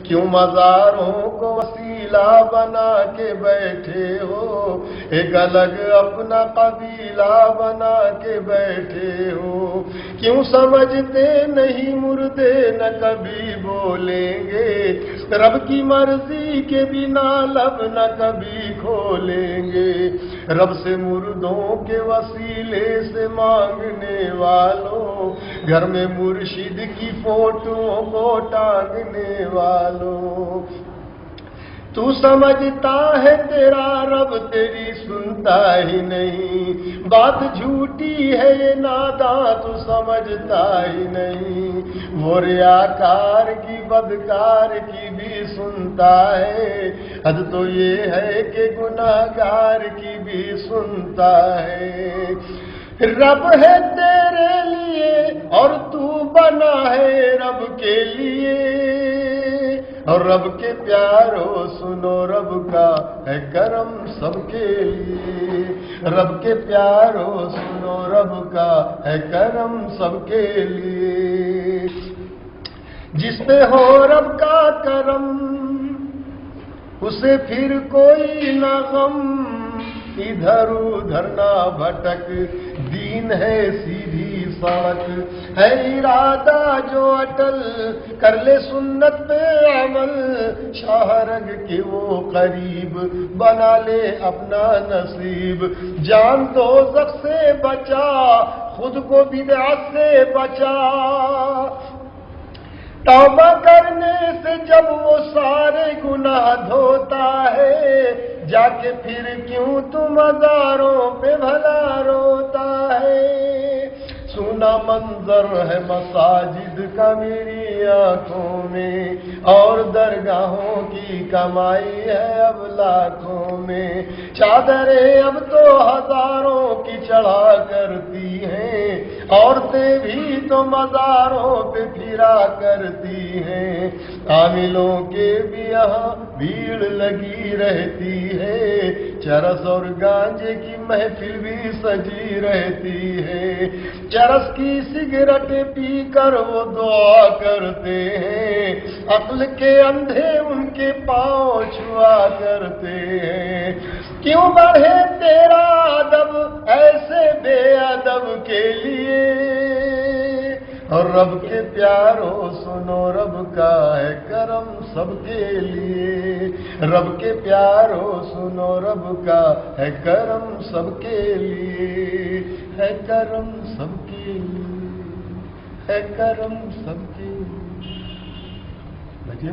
کیوں مزاروں کو وسیلہ بنا کے بیٹھے ہو، ایک الگ اپنا قبیلہ بنا کے بیٹھے ہو؟ کیوں سمجھتے نہیں مردے نہ کبھی بولیں گے، رب کی مرضی کے بنا لب نہ کبھی کھولیں گے؟ رب سے مردوں کے وسیلے سے مانگنے والوں، گھر میں مرشد کی فوٹو کو ٹانگنے والوں، تو سمجھتا ہے تیرا رب تیری سنتا ہی نہیں، بات جھوٹی ہے یہ ناداں تو سمجھتا ہی نہیں، وہ ریاکار کی بدکار کی بھی سنتا ہے، حد تو یہ ہے کہ گناہگار کی بھی سنتا ہے۔ رب ہے تیرے لیے اور تو بنا ہے رب کے لیے، اور رب کے پیارو سنو رب کا ہے کرم سب کے لیے، رب کے پیارو سنو رب کا ہے کرم سب کے لیے۔ جس پہ ہو رب کا کرم اسے پھر کوئی نہ غم، ادھر ادھر نہ بھٹک، دین ہے سیدھی سڑک، ہے ارادہ جو اٹل، کر لے سنت پہ عمل، شاہ رگ کے وہ قریب، بنا لے اپنا نصیب، جان دوزخ سے بچا، خود کو بدعت سے بچا، توبہ کرنے سے جب وہ سارے گناہ دھوتا ہے، جا کے پھر کیوں تو مزاروں پہ بھلا روتا ہے؟ سونا منظر ہے مساجد کا میری آنکھوں میں، اور درگاہوں کی کمائی ہے اب لاکھوں میں، چادریں اب تو ہزاروں کی چڑھا کرتی ہیں، عورتیں بھی تو مزاروں پہ پھرا کرتی ہیں، عاملوں کے بھی یہاں بھیڑ لگی رہتی ہے، چرس اور گانجے کی محفل بھی سجی رہتی ہے، چرس کی سگریٹ پی کر وہ دعا کرتے ہیں، عقل کے اندھے ان کے پاؤں چھوا کرتے ہیں۔ کیوں بڑھے تیرا ادب ایسے بے ادب کے لیے، اور رب کے پیارو سنو رب کا ہے کرم سب کے لیے، رب کے پیارو سنو رب کا ہے کرم سب کے لیے، ہے کرم سب کے لیے، ہے کرم سب کے لیے۔